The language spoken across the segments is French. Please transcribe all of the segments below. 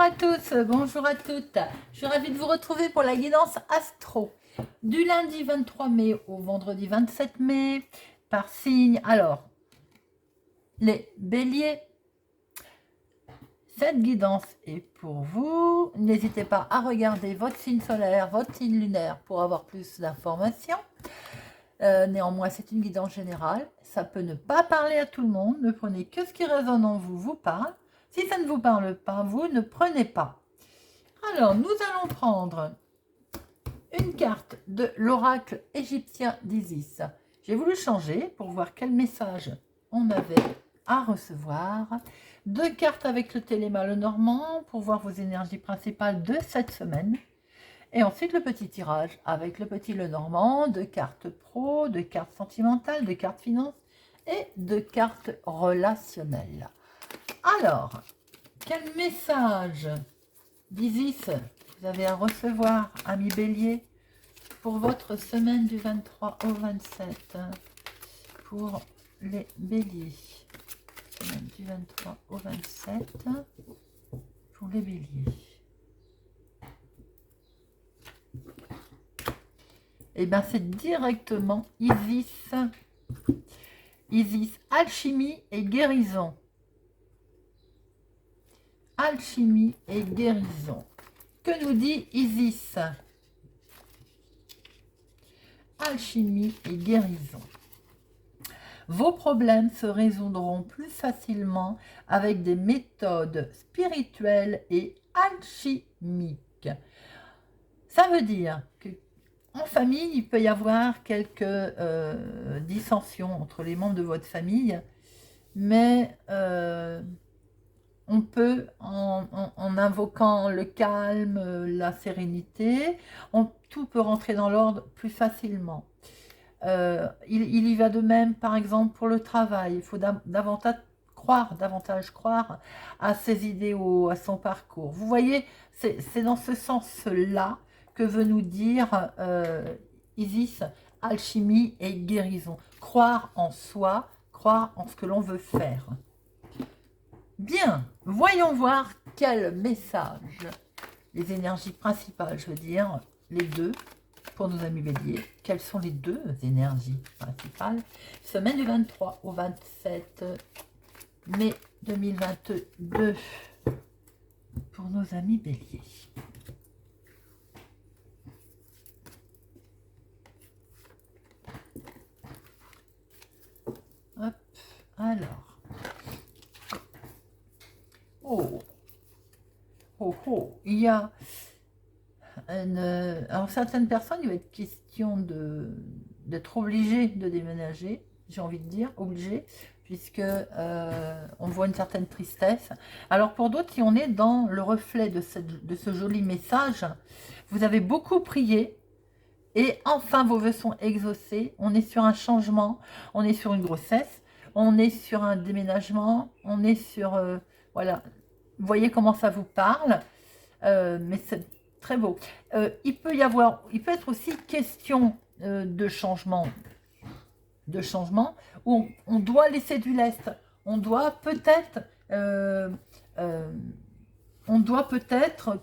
à tous, bonjour à toutes. Je suis ravie de vous retrouver pour la guidance astro. Du lundi 23 mai au vendredi 27 mai, par signe. Alors, les béliers, cette guidance est pour vous. N'hésitez pas à regarder votre signe solaire, votre signe lunaire pour avoir plus d'informations. Néanmoins, c'est une guidance générale. Ça peut ne pas parler à tout le monde. Ne prenez que ce qui résonne en vous, vous parle. Si ça ne vous parle pas, vous ne prenez pas. Alors, nous allons prendre une carte de l'oracle égyptien d'Isis. J'ai voulu changer pour voir quel message on avait à recevoir. Deux cartes avec le téléma le normand pour voir vos énergies principales de cette semaine. Et ensuite le petit tirage avec le petit le normand, deux cartes pro, deux cartes sentimentales, deux cartes finances et deux cartes relationnelles. Alors, quel message d'Isis vous avez à recevoir, amis bélier, pour votre semaine du 23 au 27, pour les béliers. Semaine du 23 au 27, pour les béliers. Et bien c'est directement Isis. Isis, alchimie et guérison. Alchimie et guérison. Que nous dit Isis? Alchimie et guérison. Vos problèmes se résoudront plus facilement avec des méthodes spirituelles et alchimiques. Ça veut dire que en famille, il peut y avoir quelques dissensions entre les membres de votre famille, mais on peut, en invoquant le calme, la sérénité, tout peut rentrer dans l'ordre plus facilement. Il y va de même, par exemple, pour le travail. Il faut davantage croire à ses idéaux, à son parcours. Vous voyez, c'est dans ce sens-là que veut nous dire Isis, alchimie et guérison. Croire en soi, croire en ce que l'on veut faire. Bien, voyons voir quel message, les énergies principales, je veux dire, les deux, pour nos amis béliers. Quelles sont les deux énergies principales? Semaine du 23 au 27 mai 2022, pour nos amis béliers. Hop, alors. Il y a alors certaines personnes, il va être question d'être obligé de déménager, j'ai envie de dire, obligé, puisque on voit une certaine tristesse. Alors pour d'autres, si on est dans le reflet de ce joli message, vous avez beaucoup prié, et enfin vos vœux sont exaucés, on est sur un changement, on est sur une grossesse, on est sur un déménagement, on est sur... voilà, vous voyez comment ça vous parle, mais c'est très beau. Il peut être aussi question de changement, où on doit laisser du lest. On doit peut-être,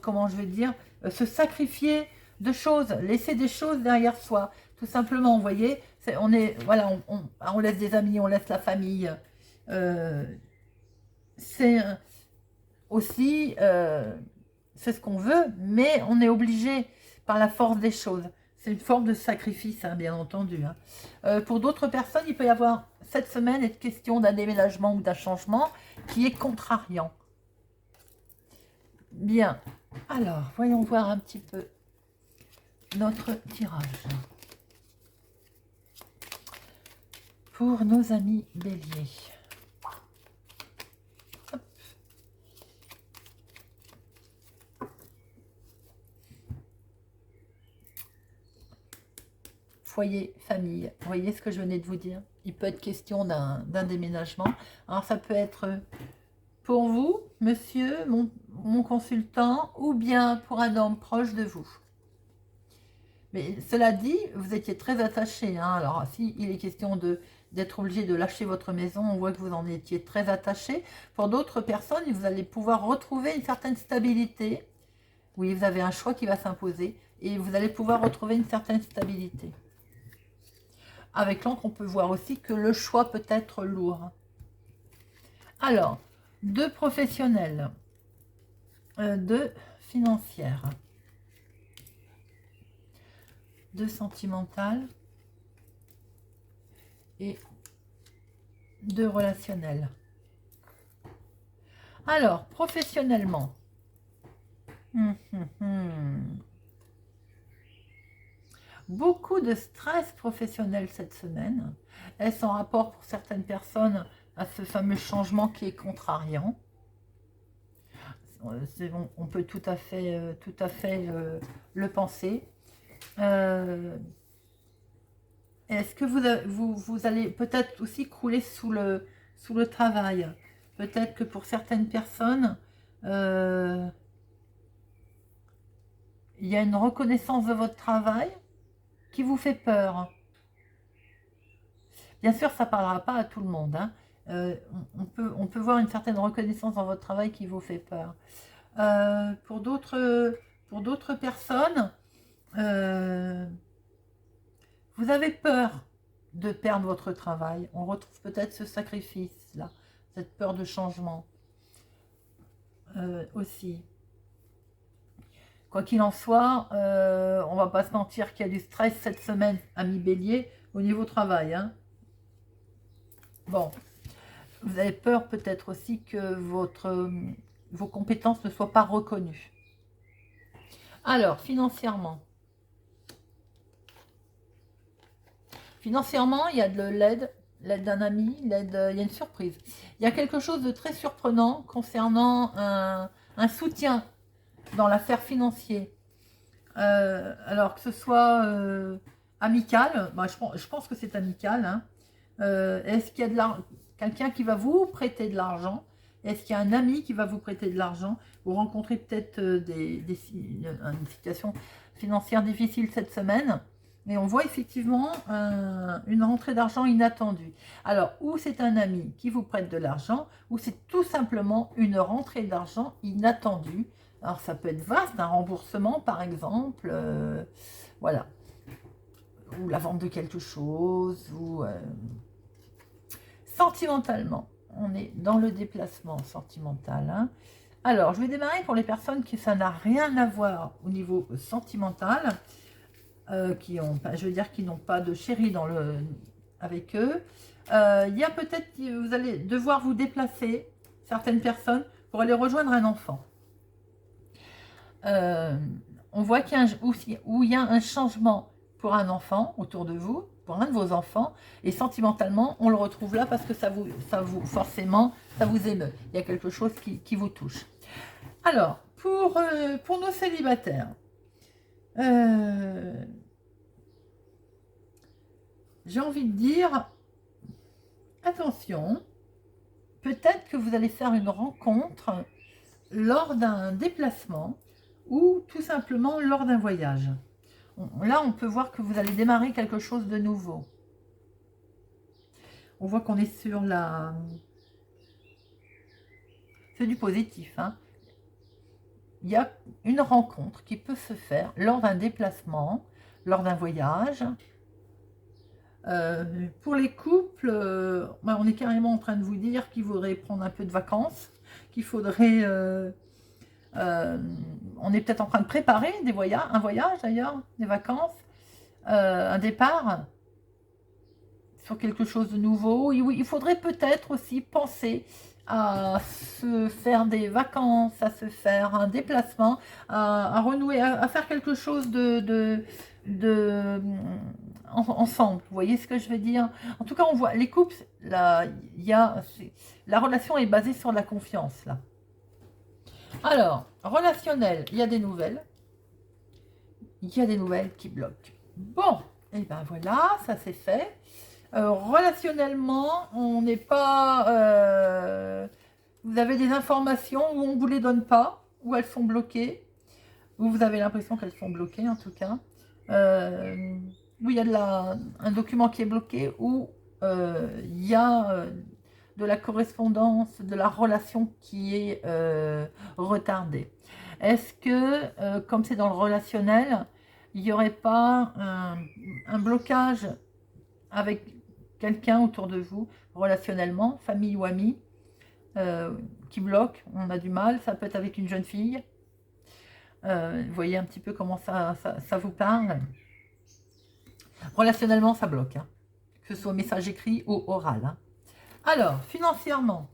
comment je vais dire, se sacrifier de choses, laisser des choses derrière soi, tout simplement. Vous voyez, on laisse des amis, on laisse la famille. C'est aussi, c'est ce qu'on veut, mais on est obligé par la force des choses. C'est une forme de sacrifice, hein, bien entendu. Hein. Pour d'autres personnes, il peut y avoir cette semaine être question d'un déménagement ou d'un changement qui est contrariant. Bien, alors, voyons voir un petit peu notre tirage. Pour nos amis béliers. Foyer, famille, vous voyez ce que je venais de vous dire? Il peut être question d'un déménagement. Alors ça peut être pour vous, monsieur, mon consultant, ou bien pour un homme proche de vous. Mais cela dit, vous étiez très attaché. Hein. Alors si il est question de d'être obligé de lâcher votre maison. On voit que vous en étiez très attaché. Pour d'autres personnes, vous allez pouvoir retrouver une certaine stabilité. Oui, vous avez un choix qui va s'imposer et vous allez pouvoir retrouver une certaine stabilité. Avec l'encre, on peut voir aussi que le choix peut être lourd. Alors, deux professionnels, deux financières, deux sentimentales et deux relationnels. Alors, professionnellement, beaucoup de stress professionnel cette semaine. Est-ce en rapport pour certaines personnes à ce fameux changement qui est contrariant? Bon, on peut tout à fait le penser. Est-ce que vous allez peut-être aussi crouler sous le travail? Peut-être que pour certaines personnes, il y a une reconnaissance de votre travail qui vous fait peur. Bien sûr, ça ne parlera pas à tout le monde, hein. On peut voir une certaine reconnaissance dans votre travail qui vous fait peur. Pour d'autres personnes, vous avez peur de perdre votre travail. On retrouve peut-être ce sacrifice-là, cette peur de changement aussi. Quoi qu'il en soit, on va pas se mentir qu'il y a du stress cette semaine, ami Bélier, au niveau travail, hein. Bon, vous avez peur peut-être aussi que vos compétences ne soient pas reconnues. Alors, financièrement. Financièrement, il y a de l'aide d'un ami, il y a une surprise. Il y a quelque chose de très surprenant concernant un soutien dans l'affaire financière. Alors que ce soit amical, bah, je pense que c'est amical, hein. Est-ce qu'il y a quelqu'un qui va vous prêter de l'argent? Est-ce qu'il y a un ami qui va vous prêter de l'argent? Vous rencontrez peut-être une situation financière difficile cette semaine, mais on voit effectivement une rentrée d'argent inattendue. Alors, ou c'est un ami qui vous prête de l'argent, ou c'est tout simplement une rentrée d'argent inattendue. Alors, ça peut être vaste, un remboursement par exemple, voilà. Ou la vente de quelque chose, ou... Sentimentalement, on est dans le déplacement sentimental, hein. Alors, je vais démarrer pour les personnes qui ça n'a rien à voir au niveau sentimental, qui n'ont pas de chéri avec eux. Il y a peut-être que vous allez devoir vous déplacer, certaines personnes, pour aller rejoindre un enfant. On voit qu'il y a un changement pour un enfant autour de vous, pour un de vos enfants, et sentimentalement, on le retrouve là parce que forcément, ça vous émeut. Il y a quelque chose qui vous touche. Alors, pour nos célibataires, j'ai envie de dire, attention, peut-être que vous allez faire une rencontre lors d'un déplacement ou tout simplement lors d'un voyage. Là, on peut voir que vous allez démarrer quelque chose de nouveau. On voit qu'on est sur c'est du positif, hein. Il y a une rencontre qui peut se faire lors d'un déplacement, lors d'un voyage. Pour les couples, on est carrément en train de vous dire qu'il faudrait prendre un peu de vacances, qu'il faudrait... on est peut-être en train de préparer un voyage d'ailleurs, des vacances, un départ sur quelque chose de nouveau. Il faudrait peut-être aussi penser à se faire des vacances, à se faire un déplacement, à renouer, à faire quelque chose ensemble. Vous voyez ce que je veux dire? En tout cas, on voit les couples, là, la relation est basée sur la confiance là. Alors, relationnel, il y a des nouvelles. Il y a des nouvelles qui bloquent. Bon, et ben voilà, ça c'est fait. Relationnellement, on n'est pas... vous avez des informations où on ne vous les donne pas, où elles sont bloquées, où vous avez l'impression qu'elles sont bloquées en tout cas. Où il y a un document qui est bloqué, ou il y a de la correspondance, de la relation qui est retardée. Est-ce que, comme c'est dans le relationnel, il n'y aurait pas un blocage avec quelqu'un autour de vous, relationnellement, famille ou ami, qui bloque, on a du mal, ça peut être avec une jeune fille. Vous voyez un petit peu comment ça vous parle. Relationnellement, ça bloque, hein, que ce soit message écrit ou oral. Hein. Alors, financièrement,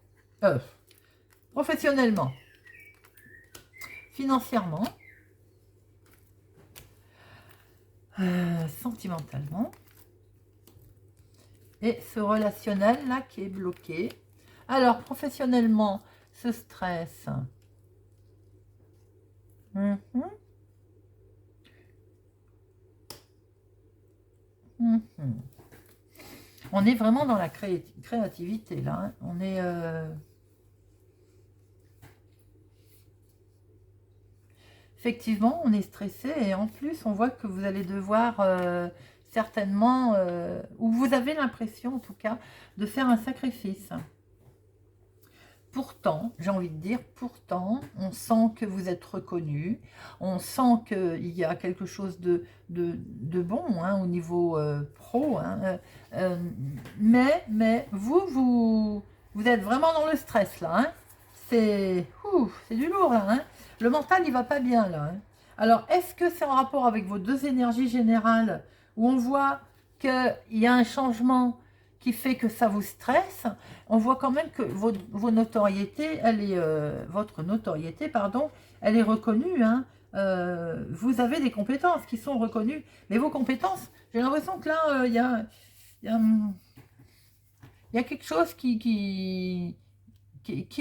professionnellement, financièrement, sentimentalement, et ce relationnel-là qui est bloqué. Alors, professionnellement, ce stress. On est vraiment dans la créativité, là. Hein. On est... Effectivement, on est stressé et en plus, on voit que vous allez devoir certainement, ou vous avez l'impression en tout cas, de faire un sacrifice. Pourtant, j'ai envie de dire, pourtant, on sent que vous êtes reconnu, on sent qu'il y a quelque chose de bon hein, au niveau pro, hein, mais vous êtes vraiment dans le stress là, hein. C'est du lourd là, hein. Le mental il va pas bien là. Hein. Alors, est-ce que c'est en rapport avec vos deux énergies générales où on voit qu'il y a un changement qui fait que ça vous stresse? On voit quand même que vos notoriétés, votre notoriété, pardon, elle est reconnue. Hein. Vous avez des compétences qui sont reconnues, mais vos compétences, j'ai l'impression que là, il y a quelque chose qui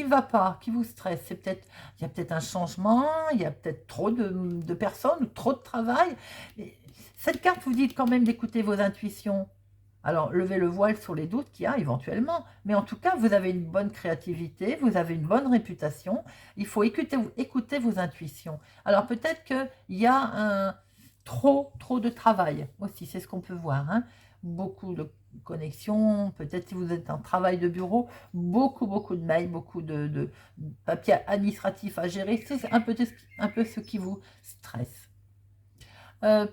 va pas, qui vous stresse. C'est peut-être, il y a peut-être un changement, il y a peut-être trop de personnes, ou trop de travail. Mais cette carte vous dit quand même d'écouter vos intuitions. Alors, levez le voile sur les doutes qu'il y a éventuellement, mais en tout cas, vous avez une bonne créativité, vous avez une bonne réputation, il faut écouter vos intuitions. Alors, peut-être qu'il y a trop de travail aussi, c'est ce qu'on peut voir. Hein. Beaucoup de connexions, peut-être si vous êtes en travail de bureau, beaucoup de mails, beaucoup de papiers administratifs à gérer, c'est un peu ce qui vous stresse.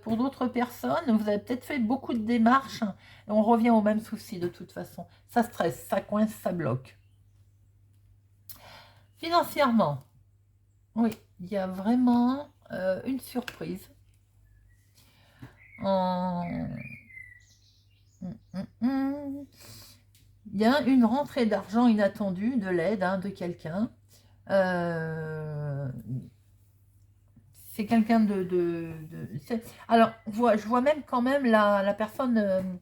Pour d'autres personnes, vous avez peut-être fait beaucoup de démarches et on revient au même souci de toute façon. Ça stresse, ça coince, ça bloque. Financièrement, oui, il y a vraiment une surprise. Il y a une rentrée d'argent inattendue, de l'aide hein, de quelqu'un. C'est quelqu'un alors, je vois même quand même la personne,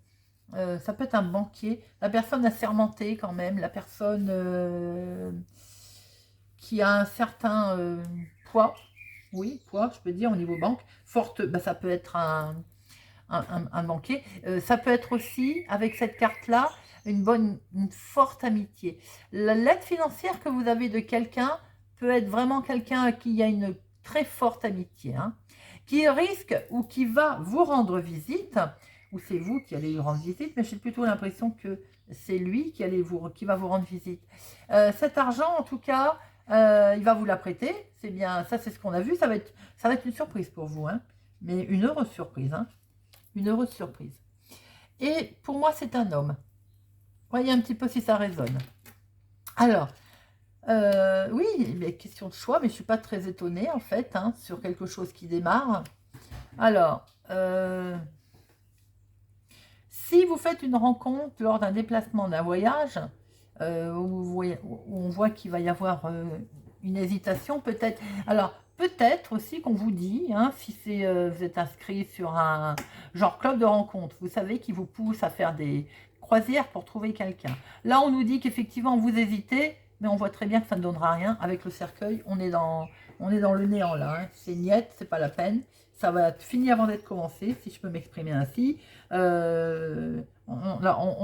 ça peut être un banquier, la personne assermentée quand même, la personne qui a un certain poids, oui, poids, je peux dire, au niveau banque, forte, bah, ça peut être un banquier, ça peut être aussi, avec cette carte-là, une forte amitié. L'aide financière que vous avez de quelqu'un peut être vraiment quelqu'un à qui il y a une très forte amitié, hein, qui risque ou qui va vous rendre visite, ou c'est vous qui allez lui rendre visite, mais j'ai plutôt l'impression que c'est lui qui va vous rendre visite. Cet argent, en tout cas, il va vous la prêter, c'est bien, ça c'est ce qu'on a vu, ça va être une surprise pour vous, hein, mais une heureuse surprise, hein, une heureuse surprise. Et pour moi, c'est un homme. Voyez un petit peu si ça résonne. Alors, oui, mais question de choix, mais je ne suis pas très étonnée en fait, hein, sur quelque chose qui démarre. Alors, si vous faites une rencontre lors d'un déplacement, d'un voyage, où on voit qu'il va y avoir une hésitation, peut-être. Alors, peut-être aussi qu'on vous dit, hein, si vous êtes inscrit sur un genre club de rencontre, vous savez, qui vous pousse à faire des croisières pour trouver quelqu'un. Là, on nous dit qu'effectivement, vous hésitez, mais on voit très bien que ça ne donnera rien. Avec le cercueil, on est dans le néant là. Hein. C'est niette, c'est pas la peine. Ça va finir avant d'être commencé, si je peux m'exprimer ainsi. On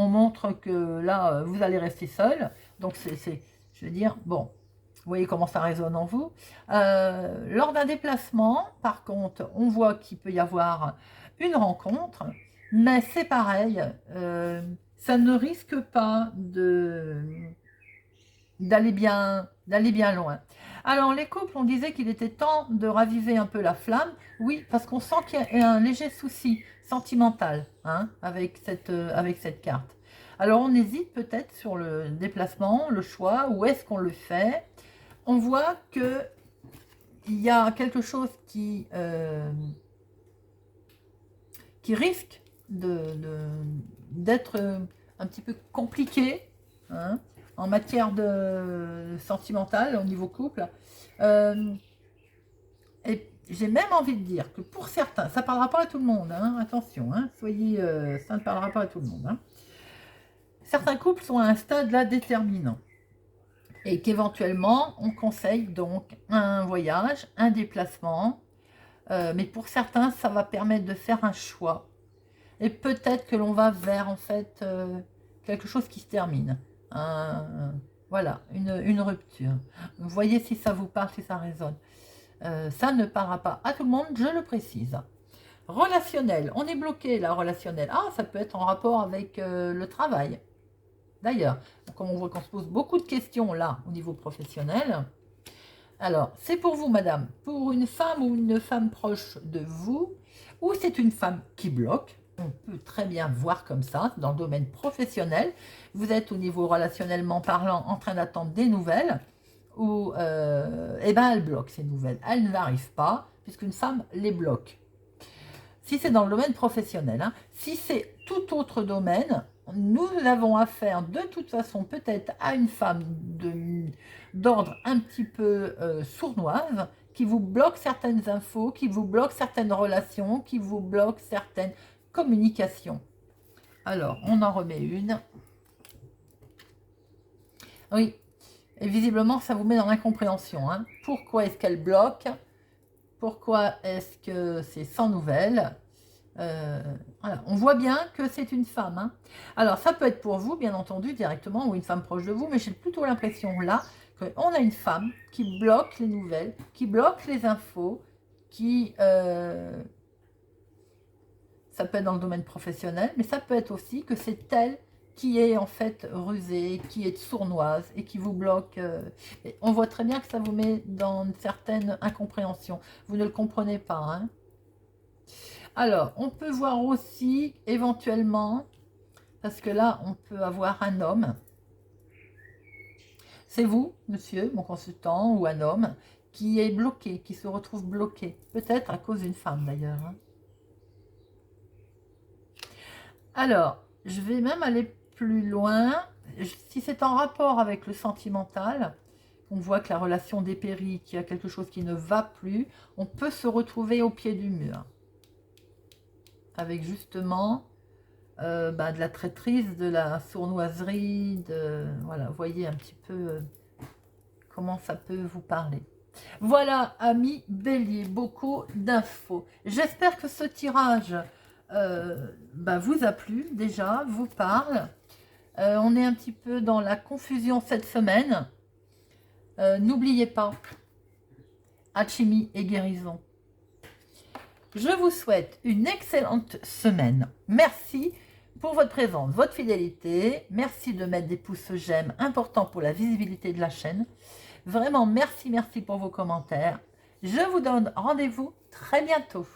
montre que là, vous allez rester seul. Donc, je veux dire, bon, vous voyez comment ça résonne en vous. Lors d'un déplacement, par contre, on voit qu'il peut y avoir une rencontre, mais c'est pareil, ça ne risque pas d'aller bien loin. Alors, les couples, on disait qu'il était temps de raviver un peu la flamme. Oui, parce qu'on sent qu'il y a un léger souci sentimental hein, avec cette carte. Alors, on hésite peut-être sur le déplacement, le choix, où est-ce qu'on le fait. On voit que il y a quelque chose qui risque d'être un petit peu compliqué hein, en matière de sentimentale au niveau couple. Et j'ai même envie de dire que pour certains, ça ne parlera pas à tout le monde, hein, attention, hein, soyez, ça ne parlera pas à tout le monde. Hein. Certains couples sont à un stade là déterminant et qu'éventuellement on conseille donc un voyage, un déplacement, mais pour certains ça va permettre de faire un choix et peut-être que l'on va vers en fait quelque chose qui se termine. Voilà, une rupture. Vous voyez si ça vous parle, si ça résonne. Ça ne parlera pas à tout le monde, je le précise. Relationnel, on est bloqué là, relationnel. Ah, ça peut être en rapport avec le travail. D'ailleurs, comme on voit qu'on se pose beaucoup de questions là au niveau professionnel. Alors, c'est pour vous, madame, pour une femme ou une femme proche de vous, ou c'est une femme qui bloque. On peut très bien voir comme ça, dans le domaine professionnel. Vous êtes au niveau relationnellement parlant en train d'attendre des nouvelles, ou eh ben elle bloque ces nouvelles. Elles n'arrivent pas, puisqu'une femme les bloque. Si c'est dans le domaine professionnel, hein. Si c'est tout autre domaine, nous avons affaire de toute façon peut-être à une femme d'ordre un petit peu sournoise, qui vous bloque certaines infos, qui vous bloque certaines relations, qui vous bloque certaines communications. Alors, on en remet une. Oui, et visiblement, ça vous met dans l'incompréhension. Hein. Pourquoi est-ce qu'elle bloque? Pourquoi est-ce que c'est sans nouvelles? Voilà. On voit bien que c'est une femme. Hein. Alors, ça peut être pour vous, bien entendu, directement, ou une femme proche de vous, mais j'ai plutôt l'impression là qu'on a une femme qui bloque les nouvelles, qui bloque les infos, qui... ça peut être dans le domaine professionnel, mais ça peut être aussi que c'est elle qui est en fait rusée, qui est sournoise et qui vous bloque. Et on voit très bien que ça vous met dans une certaine incompréhension. Vous ne le comprenez pas. Hein. Alors, on peut voir aussi éventuellement, parce que là, on peut avoir un homme. C'est vous, monsieur, mon consultant, ou un homme, qui est bloqué, qui se retrouve bloqué. Peut-être à cause d'une femme d'ailleurs. Hein. Alors, je vais même aller plus loin. Si c'est en rapport avec le sentimental, on voit que la relation dépérit, qu'il y a quelque chose qui ne va plus, on peut se retrouver au pied du mur. Avec justement de la traîtrise, de la sournoiserie, voilà, vous voyez un petit peu comment ça peut vous parler. Voilà, amis Bélier, beaucoup d'infos. J'espère que ce tirage vous a plu déjà, vous parle. On est un petit peu dans la confusion cette semaine. N'oubliez pas, alchimie et guérison. Je vous souhaite une excellente semaine. Merci pour votre présence, votre fidélité. Merci de mettre des pouces j'aime, important pour la visibilité de la chaîne. Vraiment, merci pour vos commentaires. Je vous donne rendez-vous très bientôt.